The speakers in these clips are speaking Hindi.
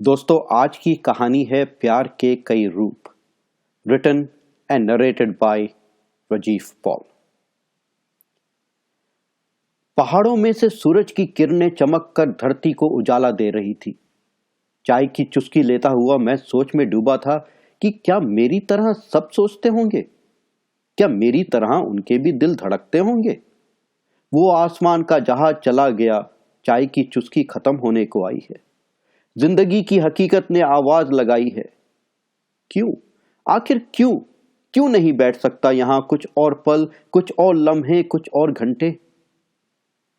दोस्तों, आज की कहानी है प्यार के कई रूप। Written and narrated by Rajiv Paul. पहाड़ों में से सूरज की किरणें चमक कर धरती को उजाला दे रही थी। चाय की चुस्की लेता हुआ मैं सोच में डूबा था कि क्या मेरी तरह सब सोचते होंगे? क्या मेरी तरह उनके भी दिल धड़कते होंगे? वो आसमान का जहाज चला गया, चाय की चुस्की खत्म होने को आई है। जिंदगी की हकीकत ने आवाज लगाई है। क्यों? आखिर क्यों? क्यों नहीं बैठ सकता यहां कुछ और पल, कुछ और लम्हे, कुछ और घंटे?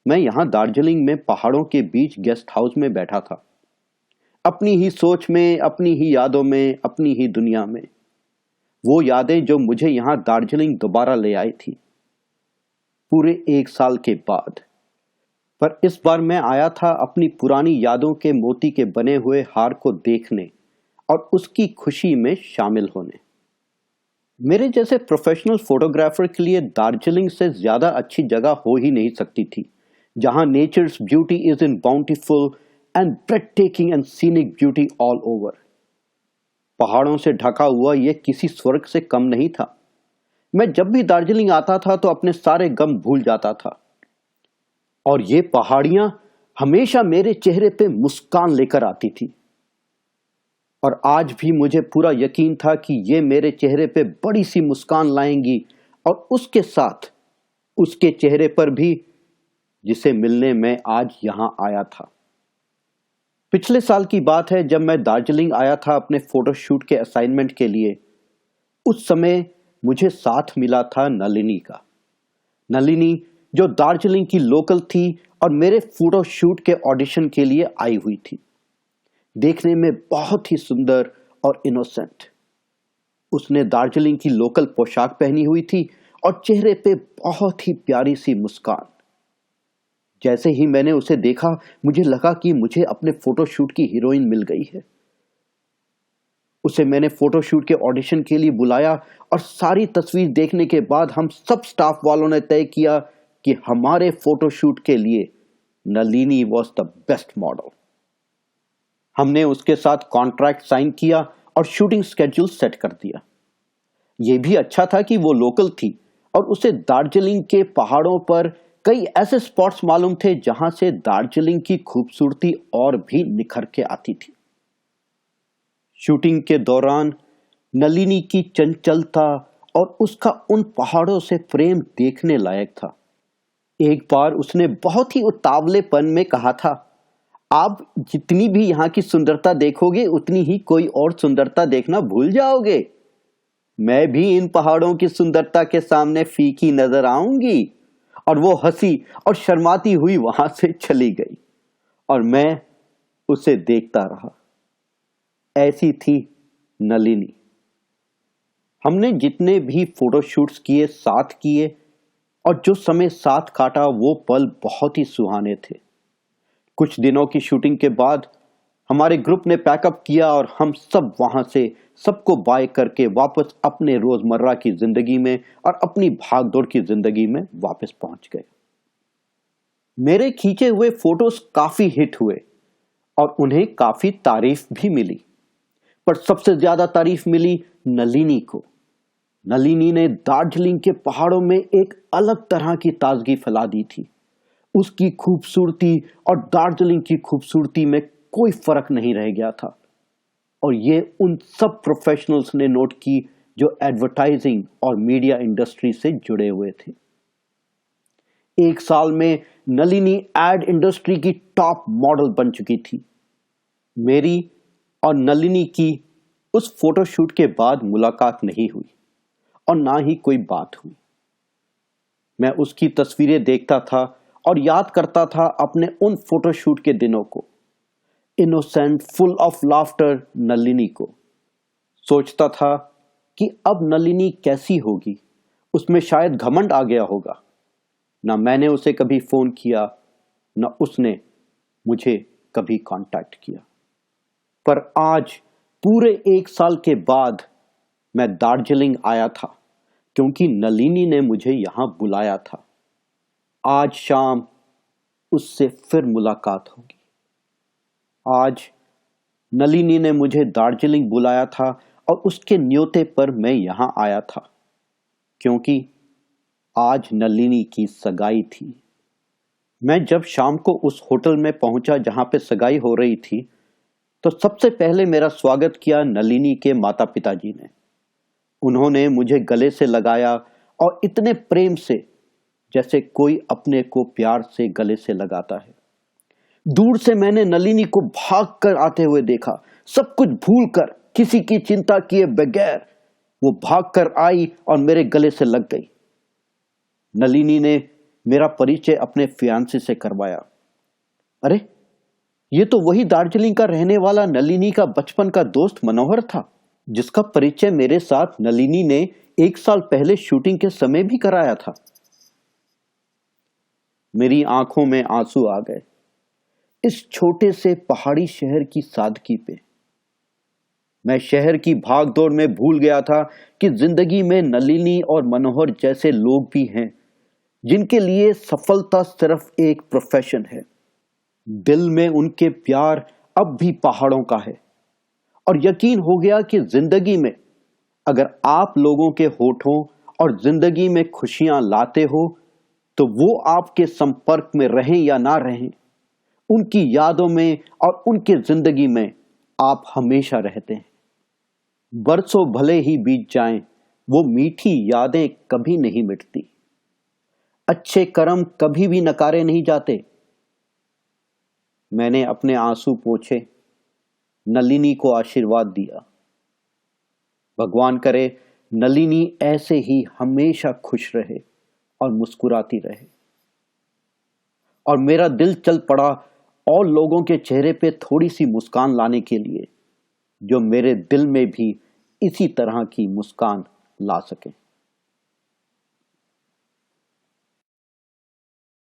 मैं यहां दार्जिलिंग में पहाड़ों के बीच गेस्ट हाउस में बैठा था, अपनी ही सोच में, अपनी ही यादों में, अपनी ही दुनिया में। वो यादें जो मुझे यहां दार्जिलिंग दोबारा ले आई थी, पूरे 1 साल के बाद। पर इस बार मैं आया था अपनी पुरानी यादों के मोती के बने हुए हार को देखने और उसकी खुशी में शामिल होने। मेरे जैसे प्रोफेशनल फोटोग्राफर के लिए दार्जिलिंग से ज्यादा अच्छी जगह हो ही नहीं सकती थी, जहां nature's beauty is in bountiful and breathtaking and scenic beauty all over. पहाड़ों से ढका हुआ यह किसी स्वर्ग से कम नहीं था। मैं जब भी दार्जिलिंग आता था तो अपने सारे गम भूल जाता था, और ये पहाड़ियां हमेशा मेरे चेहरे पे मुस्कान लेकर आती थी। और आज भी मुझे पूरा यकीन था कि ये मेरे चेहरे पे बड़ी सी मुस्कान लाएंगी, और उसके साथ उसके चेहरे पर भी, जिसे मिलने मैं आज यहां आया था। पिछले साल की बात है, जब मैं दार्जिलिंग आया था अपने फोटोशूट के असाइनमेंट के लिए। उस समय मुझे साथ मिला था नलिनी का। नलिनी जो दार्जिलिंग की लोकल थी और मेरे फोटोशूट के ऑडिशन के लिए आई हुई थी। देखने में बहुत ही सुंदर और इनोसेंट। उसने दार्जिलिंग की लोकल पोशाक पहनी हुई थी और चेहरे पे बहुत ही प्यारी सी मुस्कान। जैसे ही मैंने उसे देखा, मुझे लगा कि मुझे अपने फोटोशूट की हीरोइन मिल गई है। उसे मैंने फोटोशूट के ऑडिशन के लिए बुलाया, और सारी तस्वीर देखने के बाद हम सब स्टाफ वालों ने तय किया कि हमारे फोटोशूट के लिए Nalini was the best model. हमने उसके साथ कॉन्ट्रैक्ट साइन किया और शूटिंग स्केड्यूल सेट कर दिया। यह भी अच्छा था कि वो लोकल थी और उसे दार्जिलिंग के पहाड़ों पर कई ऐसे स्पॉट्स मालूम थे जहां से दार्जिलिंग की खूबसूरती और भी निखर के आती थी। शूटिंग के दौरान नलिनी की चंचलता और उसका उन पहाड़ों से प्रेम देखने लायक था। एक बार उसने बहुत ही उतावलेपन में कहा था, आप जितनी भी यहाँ की सुंदरता देखोगे उतनी ही कोई और सुंदरता देखना भूल जाओगे। मैं भी इन पहाड़ों की सुंदरता के सामने फीकी नजर आऊंगी। और वो हंसी और शर्माती हुई वहां से चली गई, और मैं उसे देखता रहा। ऐसी थी नलिनी। हमने जितने भी फोटोशूट्स किए, साथ किए, और जो समय साथ काटा, वो पल बहुत ही सुहाने थे। कुछ दिनों की शूटिंग के बाद हमारे ग्रुप ने पैकअप किया और हम सब वहां से सबको बाय करके वापस अपने रोजमर्रा की जिंदगी में और अपनी भागदौड़ की जिंदगी में वापस पहुंच गए। मेरे खींचे हुए फोटोज काफी हिट हुए और उन्हें काफी तारीफ भी मिली, पर सबसे ज्यादा तारीफ मिली नलिनी को। नलिनी ने दार्जिलिंग के पहाड़ों में एक अलग तरह की ताजगी फैला दी थी। उसकी खूबसूरती और दार्जिलिंग की खूबसूरती में कोई फर्क नहीं रह गया था, और ये उन सब प्रोफेशनल्स ने नोट की जो एडवर्टाइजिंग और मीडिया इंडस्ट्री से जुड़े हुए थे। 1 साल में नलिनी एड इंडस्ट्री की टॉप मॉडल बन चुकी थी। मेरी और नलिनी की उस फोटोशूट के बाद मुलाकात नहीं हुई और ना ही कोई बात हुई। मैं उसकी तस्वीरें देखता था और याद करता था अपने उन फोटोशूट के दिनों को। Innocent, full of laughter Nalini को। सोचता था कि अब नलिनी कैसी होगी। उसमें शायद घमंड आ गया होगा। ना मैंने उसे कभी फोन किया, ना उसने मुझे कभी कांटेक्ट किया। पर आज पूरे 1 साल के बाद मैं दार्जिलिंग आया था, क्योंकि नलिनी ने मुझे यहां बुलाया था। आज शाम उससे फिर मुलाकात होगी। आज नलिनी ने मुझे दार्जिलिंग बुलाया था और उसके न्योते पर मैं यहां आया था, क्योंकि आज नलिनी की सगाई थी। मैं जब शाम को उस होटल में पहुंचा जहां पे सगाई हो रही थी, तो सबसे पहले मेरा स्वागत किया नलिनी के माता पिताजी ने। उन्होंने मुझे गले से लगाया और इतने प्रेम से, जैसे कोई अपने को प्यार से गले से लगाता है। दूर से मैंने नलिनी को भाग कर आते हुए देखा। सब कुछ भूलकर, किसी की चिंता किए बगैर वो भाग कर आई और मेरे गले से लग गई। नलिनी ने मेरा परिचय अपने फियांसे से करवाया। अरे, ये तो वही दार्जिलिंग का रहने वाला नलिनी का बचपन का दोस्त मनोहर था, जिसका परिचय मेरे साथ नलिनी ने 1 साल पहले शूटिंग के समय भी कराया था। मेरी आंखों में आंसू आ गए इस छोटे से पहाड़ी शहर की सादगी पे। मैं शहर की भागदौड़ में भूल गया था कि जिंदगी में नलिनी और मनोहर जैसे लोग भी हैं, जिनके लिए सफलता सिर्फ एक प्रोफेशन है। दिल में उनके प्यार अब भी पहाड़ों का है, और यकीन हो गया कि जिंदगी में अगर आप लोगों के होठों और जिंदगी में खुशियां लाते हो, तो वो आपके संपर्क में रहें या ना रहें, उनकी यादों में और उनके जिंदगी में आप हमेशा रहते हैं। बरसों भले ही बीत जाएं, वो मीठी यादें कभी नहीं मिटती। अच्छे कर्म कभी भी नकारे नहीं जाते। मैंने अपने आंसू पोंछे, नलिनी को आशीर्वाद दिया। भगवान करे नलिनी ऐसे ही हमेशा खुश रहे और मुस्कुराती रहे। और मेरा दिल चल पड़ा और लोगों के चेहरे पे थोड़ी सी मुस्कान लाने के लिए, जो मेरे दिल में भी इसी तरह की मुस्कान ला सके।